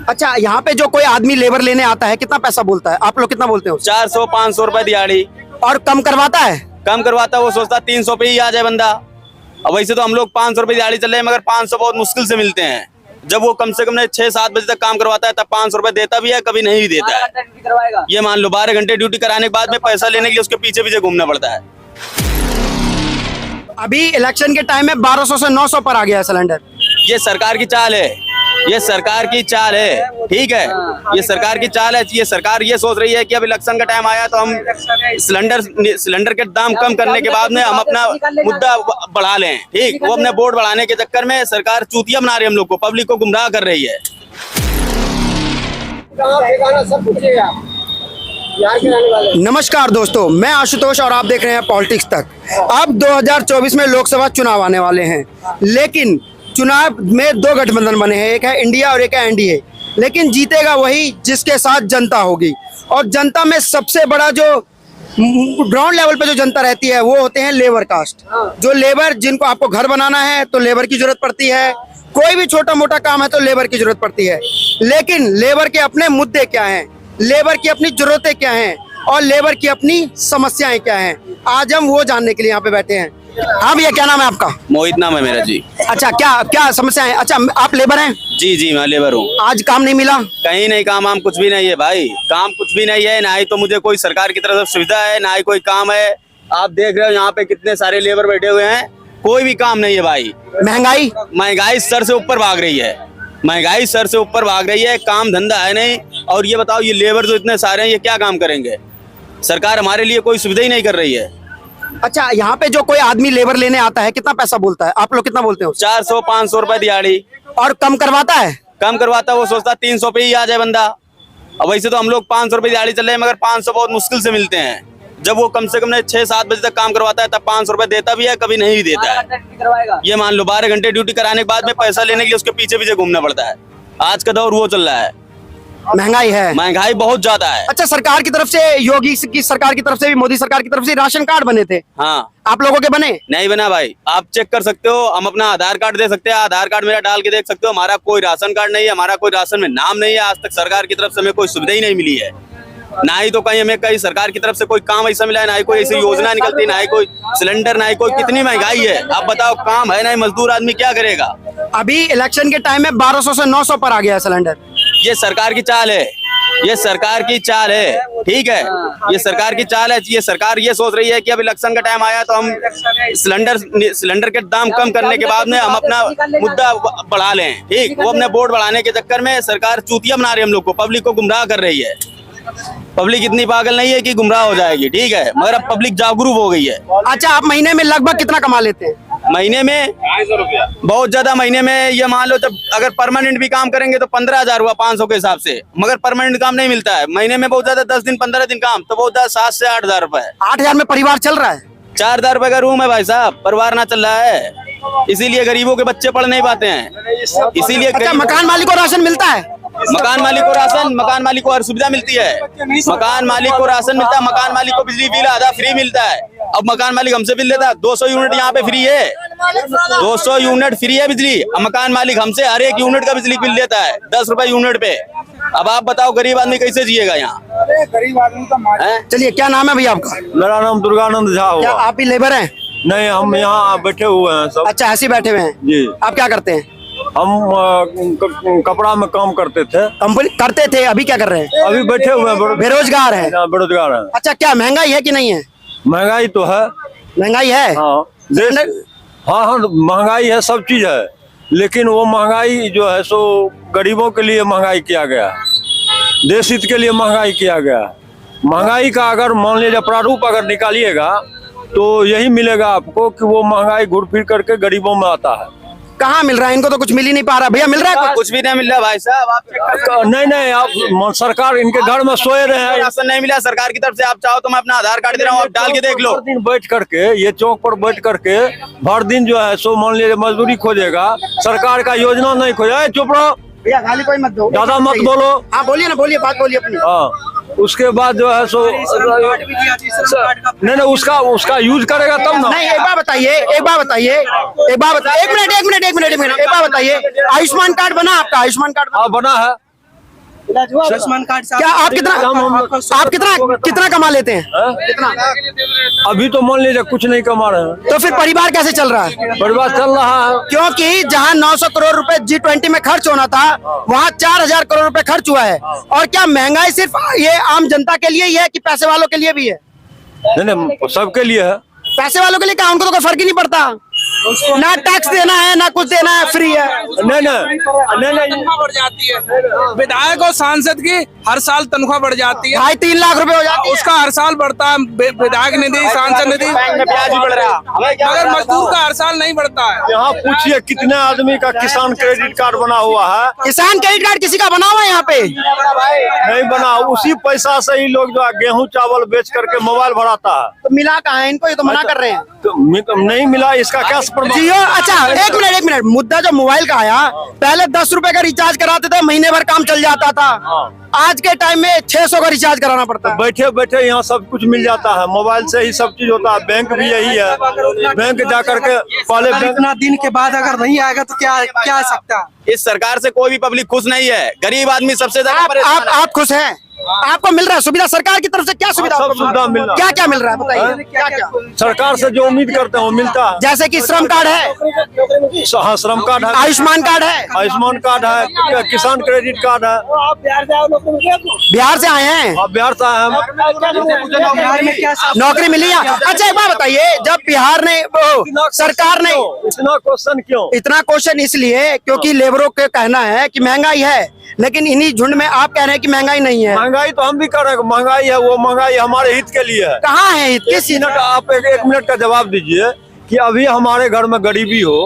अच्छा, यहाँ पे जो कोई आदमी लेबर लेने आता है कितना पैसा बोलता है? आप लोग कितना बोलते हो? 400-500 रुपए दिहाड़ी। और कम करवाता है? कम करवाता वो सोचता 300 पे ही आ जाए बंदा। अब वैसे तो हम लोग 500 रुपए दिहाड़ी चल रहे हैं, मगर 500 बहुत मुश्किल से मिलते हैं। जब वो कम से कम 6-7 बजे तक काम करवाता है तब 500 रुपए देता भी है, कभी नहीं भी देता है। ये मान लो 12 घंटे ड्यूटी कराने के बाद में पैसा लेने के लिए उसके पीछे पीछे घूमना पड़ता है। अभी इलेक्शन के टाइम में 1200 से 900 पर आ गया है सिलेंडर। ये सरकार की चाल है, ये सरकार की चाल है, ठीक है। ये सरकार की चाल है। ये सरकार ये सोच रही है कि अब इलेक्शन का टाइम आया तो हम सिलेंडर के दाम कम करने के बाद में हम अपना मुद्दा बढ़ा लें, ठीक। वो अपने वोट बढ़ाने के चक्कर में सरकार चूतिया बना रही है हम लोग को, पब्लिक को गुमराह कर रही है। नमस्कार दोस्तों, मैं आशुतोष और आप देख रहे हैं पॉलिटिक्स तक। अब 2024 में लोकसभा चुनाव आने वाले हैं, लेकिन चुनाव में दो गठबंधन बने हैं, एक है इंडिया और एक है एनडीए। लेकिन जीतेगा वही जिसके साथ जनता होगी, और जनता में सबसे बड़ा जो ग्राउंड लेवल पे जो जनता रहती है वो होते हैं लेबर कास्ट। जो लेबर, जिनको आपको घर बनाना है तो लेबर की जरूरत पड़ती है, कोई भी छोटा मोटा काम है तो लेबर की जरूरत पड़ती है। लेकिन लेबर के अपने मुद्दे क्या हैं, लेबर की अपनी जरूरतें क्या हैं और लेबर की अपनी समस्याएं क्या हैं, आज हम वो जानने के लिए यहाँ पे बैठे हैं। हाँ भैया, क्या नाम है आपका? मोहित नाम है मेरा जी। अच्छा, क्या समस्या है? अच्छा, आप लेबर हैं? जी जी, मैं लेबर हूँ। आज काम नहीं मिला? कहीं नहीं, काम वाम कुछ भी नहीं है भाई, काम कुछ भी नहीं है। ना ही तो मुझे कोई सरकार की तरफ से सुविधा है, ना ही कोई काम है। आप देख रहे हो यहाँ पे कितने सारे लेबर बैठे हुए हैं, कोई भी काम नहीं है भाई। महंगाई सर से ऊपर भाग रही है, महंगाई सर से ऊपर भाग रही है, काम धंधा है नहीं। और ये बताओ, ये लेबर जो इतने सारे हैं ये क्या काम करेंगे? सरकार हमारे लिए कोई सुविधा ही नहीं कर रही है। अच्छा, यहाँ पे जो कोई आदमी लेबर लेने आता है कितना पैसा बोलता है? आप लोग कितना बोलते हो? 400-500 रुपए दिहाड़ी। और कम करवाता है? कम करवाता वो सोचता 300 पे ही आ जाए बंदा। अब वैसे तो हम लोग 500 रुपए दिहाड़ी चल रहे हैं, मगर 500 बहुत मुश्किल से मिलते हैं। जब वो कम से कम 6-7 बजे तक काम करवाता है तब 500 रुपए देता भी है, कभी नहीं भी देता है। ये मान लो 12 घंटे ड्यूटी कराने के बाद में पैसा लेने के लिए उसके पीछे पीछे घूमना पड़ता है। आज का दौर वो चल रहा है, महंगाई है, महंगाई बहुत ज्यादा है। अच्छा, सरकार की तरफ से, योगी की सरकार की तरफ से भी, मोदी सरकार की तरफ से राशन कार्ड बने थे। हाँ, आप लोगों के बने? नहीं बना भाई। आप चेक कर सकते हो, हम अपना आधार कार्ड दे सकते हैं, आधार कार्ड मेरा डाल के देख सकते हो। हमारा कोई राशन कार्ड नहीं है, हमारा कोई राशन में नाम नहीं है। आज तक सरकार की तरफ से हमें कोई सुविधा ही नहीं मिली है, ना ही तो कहीं हमें कहीं सरकार की तरफ से कोई काम ऐसा मिला है, ना ही कोई ऐसी योजना निकलती, ना ही कोई सिलेंडर, ना ही कोई। कितनी महंगाई है, आप बताओ, काम है ना, मजदूर आदमी क्या करेगा? अभी इलेक्शन के टाइम में 1200 से 900 पर आ गया है सिलेंडर। ये सरकार की चाल है, ये सरकार की चाल है, ठीक है। ये सरकार की चाल है। ये सरकार ये सोच रही है कि अब इलेक्शन का टाइम आया तो हम सिलेंडर के दाम कम करने के बाद में हम अपना मुद्दा बढ़ा लें, ठीक। वो अपने वोट बढ़ाने के चक्कर में सरकार चूतिया बना रही है हम लोग को, पब्लिक को गुमराह कर रही है। पब्लिक इतनी पागल नहीं है कि गुमराह हो जाएगी, ठीक है, मगर अब पब्लिक जागरूक हो गई है। अच्छा, आप महीने में लगभग कितना कमा लेते हैं? महीने में 250 रुपया, बहुत ज्यादा। महीने में ये मान लो, जब अगर परमानेंट भी काम करेंगे तो 15,000 हुआ 500 के हिसाब से, मगर परमानेंट काम नहीं मिलता है। महीने में बहुत ज्यादा 10 दिन 15 दिन काम, तो बहुत ज्यादा 7 से 8,000 रुपए। 8,000 में परिवार चल रहा है? 4,000 रुपए का रूम है भाई साहब, परिवार ना चल रहा है। इसीलिए गरीबों के बच्चे पढ़ नहीं पाते हैं, इसीलिए। अच्छा, मकान मालिक को राशन मिलता है? मकान मालिक को हर सुविधा मिलती है। मकान मालिक को राशन मिलता है, मकान मालिक को बिजली बिल आधा फ्री मिलता है। अब मकान मालिक हमसे बिल लेता है, 200 यूनिट यहाँ पे फ्री है, 200 यूनिट फ्री है बिजली। अब मकान मालिक हमसे हर एक यूनिट का बिजली बिल लेता है 10 रुपए यूनिट पे। अब आप बताओ, गरीब आदमी कैसे जिएगा यहाँ? गरीब आदमी का। चलिए, क्या नाम है भैया आपका? मेरा नाम दुर्गानंद झा। क्या आप भी लेबर हैं? नहीं, हम यहाँ बैठे हुए हैं सब। अच्छा, ऐसे बैठे हुए हैं जी। आप क्या करते हैं? हम कपड़ा में काम करते थे। कंपनी करते थे, अभी क्या कर रहे हैं? अभी बैठे हुए हैं, बेरोजगार है। बेरोजगार है। अच्छा, क्या महंगाई है कि नहीं है? महंगाई तो है, महंगाई है। हाँ हाँ, महंगाई है, सब चीज है। लेकिन वो महंगाई जो है सो गरीबों के लिए महंगाई किया गया, देश हित के लिए महंगाई किया गया। महंगाई का अगर मान लीजिए प्रारूप अगर निकालिएगा तो यही मिलेगा आपको कि वो महंगाई घुर फिर करके गरीबों में आता है। कहाँ मिल रहा है? इनको तो कुछ मिल ही नहीं पा रहा। भैया, मिल रहा है? कुछ भी नहीं मिल रहा भाई साहब, आप चेक करें। नहीं, आप सरकार इनके घर में सोए रहे हैं, राशन नहीं मिला सरकार की तरफ से। आप चाहो तो मैं अपना आधार कार्ड दे रहा हूँ, आप डाल के देख लो। दिन बैठ करके, ये चौक पर बैठ करके भर दिन जो है सो मान लीजिए मजदूरी खोजेगा, सरकार का योजना नहीं खोजा। चुप रहो भैया, गाली कोई मत दो, ज्यादा मत बोलो। हाँ बोलिए ना, बोलिए, बात बोलिए अपनी। हाँ, उसके बाद जो है सो नहीं, उसका यूज करेगा तब ना। नहीं, एक बात बताइए, एक मिनट, आयुष्मान कार्ड बना आपका? आयुष्मान कार्ड हाँ बना है। आयुष्मान कार्ड से क्या आप कितना कमा लेते हैं? अभी तो मान लीजिए कुछ नहीं कमा रहे हैं, तो फिर परिवार कैसे चल रहा है? परिवार चल रहा है। क्योंकि जहां 900 करोड़ रुपए G20 में खर्च होना था, वहां 4000 करोड़ रुपए खर्च हुआ है। और क्या महंगाई सिर्फ ये आम जनता के लिए ही है कि पैसे वालों के लिए भी है? नहीं, सबके लिए है। पैसे वालों के लिए क्या, उनको तो कोई फर्क ही नहीं पड़ता, ना टैक्स देना है ना कुछ देना है, फ्री है। नहीं, तनख्वाह बढ़ जाती है, विधायक और सांसद की हर साल तनख्वाह बढ़ जाती है, 2.5-3 लाख रुपए हो जाती है। उसका हर साल बढ़ता है, विधायक निधि, सांसद निधि, ब्याज भी बढ़ रहा मगर मजदूर का हर साल नहीं बढ़ता है। यहाँ पूछिए कितने आदमी का किसान क्रेडिट कार्ड बना हुआ है? किसान क्रेडिट कार्ड किसी का बना हुआ है यहाँ पे? नहीं बना। उसी पैसा से ही लोग जो है गेहूं चावल बेच करके मोबाइल भराता है। तो मिला कहाँ है इनको? ये तो मना कर रहे हैं। तो नहीं मिला, इसका क्या प्रमाण? जियो, अच्छा एक मिनट, मुद्दा जो मोबाइल का आया, पहले 10 रुपए का रिचार्ज कराते थे, महीने भर काम चल जाता था। आज के टाइम में 600 का रिचार्ज कराना पड़ता है। बैठे बैठे यहाँ सब कुछ मिल जाता है, मोबाइल से ही सब चीज होता है। बैंक भी यही है, बैंक जा करके पहले इतना दिन के बाद अगर नहीं आएगा तो क्या सकता है? इस सरकार से कोई भी पब्लिक खुश नहीं है, गरीब आदमी सबसे ज्यादा परेशान है। आप खुश हैं? आपको मिल रहा है सुविधा सरकार की तरफ से? क्या सुविधा? सब सुविधा मिल रहा है। क्या क्या मिल रहा है बताइए? क्या क्या? सरकार से जो उम्मीद करते हैं वो मिलता है। जैसे कि श्रम कार्ड है, हाँ, श्रम कार्ड है, आयुष्मान कार्ड है, आयुष्मान कार्ड है, किसान क्रेडिट कार्ड है। बिहार से आए हैं, आप बिहार से आए हैं। बिहार में क्या नौकरी मिली है? अच्छा एक बात बताइए, जब बिहार ने सरकार ने इतना क्वेश्चन क्यों? इतना क्वेश्चन इसलिए क्योंकि लेबरों का कहना है कि महंगाई है, लेकिन इन्हीं झुंड में आप कह रहे हैं कि महंगाई नहीं है। महंगाई तो हम भी कर रहे हैं, महंगाई है, वो महंगाई हमारे हित के लिए है। कहाँ है हित? किस मिनट आप एक मिनट का जवाब दीजिए कि अभी हमारे घर में गरीबी हो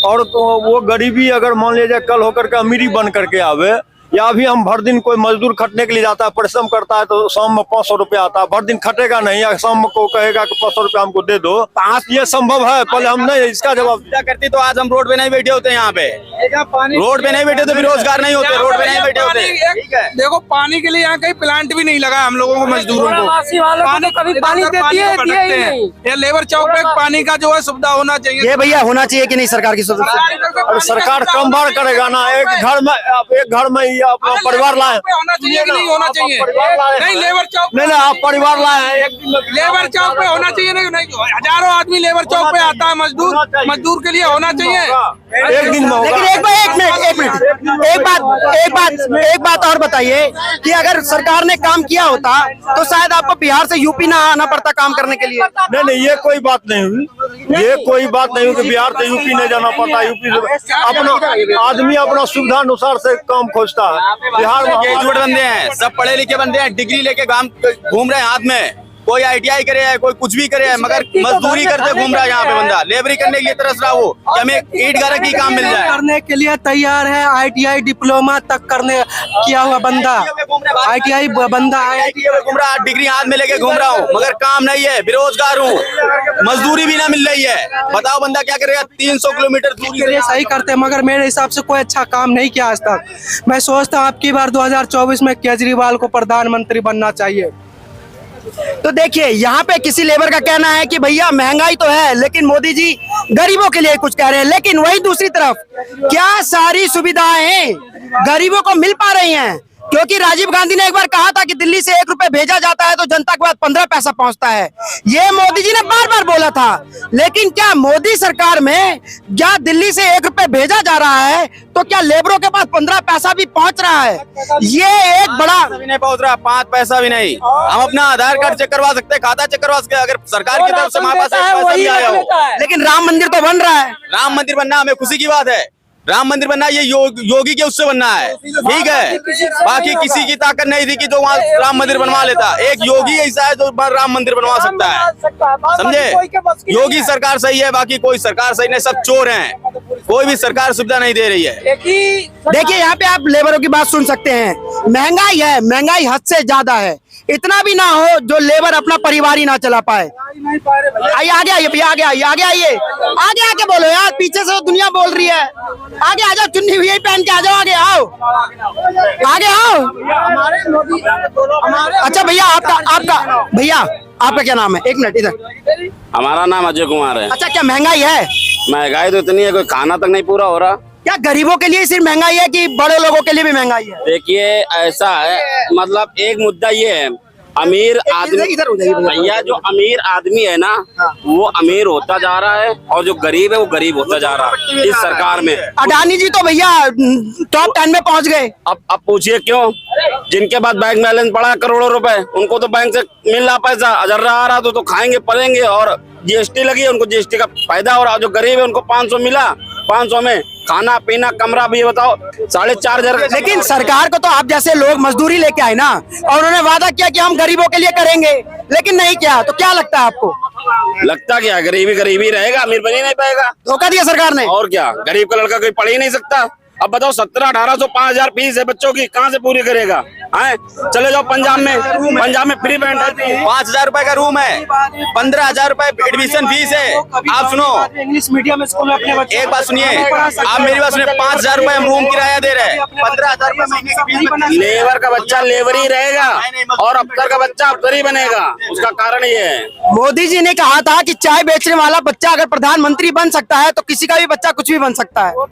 और तो वो गरीबी अगर मान लीजिए कल होकर के अमीरी बन करके आवे, या अभी हम भर दिन कोई मजदूर खटने के लिए जाता है, परिश्रम करता है, तो शाम में 500 रुपया आता है, भर दिन खटेगा नहीं, या शाम को कहेगा कि 500 रुपया हमको दे दो, ये संभव है? पहले हम नहीं इसका जवाब क्या करती तो आज हम रोड पे नहीं बैठे होते। यहाँ पे रोड पे नहीं बैठे तो बेरोजगार नहीं होते, रोड पे नहीं बैठे होते। ठीक है, देखो पानी के लिए यहाँ कहीं प्लांट भी नहीं लगा है हम लोगों को, मजदूरों को पानी कभी पानी देती है। ये लेबर चौक पे पानी का जो है सुविधा होना चाहिए। ये भैया होना चाहिए कि नहीं सरकार की सुविधा? अब सरकार कम बार करेगा ना, एक घर में ही अपना परिवार लाए। होना चाहिए कि नहीं होना चाहिए? नहीं, लेबर चौक नहीं, आप परिवार लाए हैं, एक दिन में लेबर चौक पे होना चाहिए। नहीं, हजारों आदमी लेबर चौक पे आता है, मजदूर के लिए होना चाहिए। एक दिन में होगा। लेकिन एक बात और बताइए कि अगर सरकार ने काम किया होता तो शायद आपको बिहार से यूपी ना आना पड़ता काम करने के लिए। नहीं, ये कोई बात नहीं हुई, ये कोई बात नहीं हुई कि बिहार से यूपी नहीं जाना पड़ता। यूपी से अपना आदमी अपना सुविधा अनुसार से काम खोजता है। बिहार में ग्रेजुएट बंदे हैं, सब पढ़े लिखे बंदे हैं, डिग्री लेके घूम रहे हैं हाथ में। कोई ITI करे है, कोई कुछ भी करे है, मगर मजदूरी करते घूम रहा है यहाँ पे बंदा, लेबरी करने के लिए तरस रहा वो कि हमें ईट गारा की काम मिल जाए। करने के लिए तैयार है, ITI डिप्लोमा तक करने किया हुआ बंदा, ITI बंदा है, घूम रहा, डिग्री हाथ में लेके घूम रहा हूँ, मगर काम नहीं है, बेरोजगार हूँ, मजदूरी भी ना मिल रही है। बताओ बंदा क्या करेगा 300 किलोमीटर दूरी के लिए सही करते हैं, मगर मेरे हिसाब से कोई अच्छा काम नहीं किया आज तक। मैं सोचता हूँ आपकी बार 2024 में केजरीवाल को प्रधानमंत्री बनना चाहिए। तो देखिए यहाँ पे किसी लेबर का कहना है कि भैया महंगाई तो है, लेकिन मोदी जी गरीबों के लिए कुछ कह रहे हैं। लेकिन वही दूसरी तरफ क्या सारी सुविधाएं गरीबों को मिल पा रही हैं? क्योंकि राजीव गांधी ने एक बार कहा था कि दिल्ली से 1 रुपए भेजा जाता है तो जनता के पास 15 पैसा पहुंचता है। ये मोदी जी ने बार बार बोला था, लेकिन क्या मोदी सरकार में क्या दिल्ली से 1 रुपए भेजा जा रहा है तो क्या लेबरों के पास 15 पैसा भी पहुंच रहा है? ये एक बड़ा भी नहीं पहुंच रहा, 5 पैसा भी नहीं। हम अपना आधार कार्ड चेक करवा सकते हैं, खाता चेक करवा सकते हैं, अगर सरकार की तरफ से हमारे पास 1 पैसा भी आया हो। लेकिन राम मंदिर तो बन रहा है। राम मंदिर बनना हमें खुशी की बात है, राम मंदिर बनना ये योगी के उससे बनना है, ठीक है। बाकी किसी की ताकत नहीं थी कि जो वहाँ राम मंदिर बनवा लेता। एक योगी ऐसा है जो राम मंदिर बनवा सकता है, समझे। योगी सरकार सही है, बाकी कोई सरकार सही नहीं, सब चोर हैं। कोई भी सरकार सुविधा नहीं दे रही है। देखिए यहाँ पे आप लेबरों की बात सुन सकते हैं, महंगाई है, महंगाई हद से ज्यादा है। इतना भी ना हो जो लेबर अपना परिवार ही ना चला पाए। आइए आगे आइए भैया, आगे आइए, आगे आइए, आगे आके बोलो यार, पीछे से दुनिया बोल रही है। आगे आ जाओ, चुन्नी हुई पहन के आ जाओ, आगे आओ, आगे आओ। अच्छा भैया आपका क्या नाम है? 1 मिनट इधर। हमारा नाम अजय कुमार है। अच्छा क्या महंगाई है? महंगाई तो इतनी है कोई खाना तक नहीं पूरा हो रहा। क्या गरीबों के लिए सिर्फ महंगाई है कि बड़े लोगों के लिए भी महंगाई है? देखिए ऐसा है, मतलब एक मुद्दा ये है, अमीर आदमी, इधर हो जाइए भैया जो अमीर आदमी है ना, वो अमीर होता जा रहा है और जो गरीब है वो गरीब होता जा रहा है इस सरकार में। अडानी जी तो भैया टॉप 10 में पहुंच गए। अब पूछिए क्यों? जिनके पास बैंक बैलेंस पड़ा है करोड़ों रुपए, उनको तो बैंक से मिल रहा पैसा, अजर्रा आ रहा तो खाएंगे पड़ेंगे, और जीएसटी लगी है, उनको जीएसटी का फायदा हो रहा। जो गरीब है उनको 500 मिला, 500 में खाना पीना कमरा भी, ये बताओ 4,500। लेकिन सरकार को तो आप जैसे लोग मजदूरी लेके आए ना, और उन्होंने वादा किया कि हम गरीबों के लिए करेंगे, लेकिन नहीं किया। तो क्या लगता है आपको? लगता क्या है, गरीबी गरीबी रहेगा, अमीर बन ही नहीं पाएगा। धोखा दिया सरकार ने। और क्या, गरीब का लड़का कोई पढ़ ही नहीं सकता। अब बताओ 1700-1800 5,000 फीस है बच्चों की, कहाँ से पूरी करेगा? हैं? चले जाओ पंजाब में फ्री बैंड है, 5,000 रुपए का रूम है, 15,000 रुपए एडमिशन फीस है। आप सुनो, इंग्लिश मीडियम स्कूल में अपने बच्चे एक बात सुनिए, आप मेरी बात सुनिए, 5,000 रुपए हम रूम किराया दे रहे हैं, 15,000 रुपए महीने की फीस। लेबर का बच्चा लेबर ही रहेगा और अफसर का बच्चा अफसर ही बनेगा। उसका कारण ये है, मोदी जी ने कहा था कि चाय बेचने वाला बच्चा अगर प्रधानमंत्री बन सकता है तो किसी का भी बच्चा कुछ भी बन सकता है।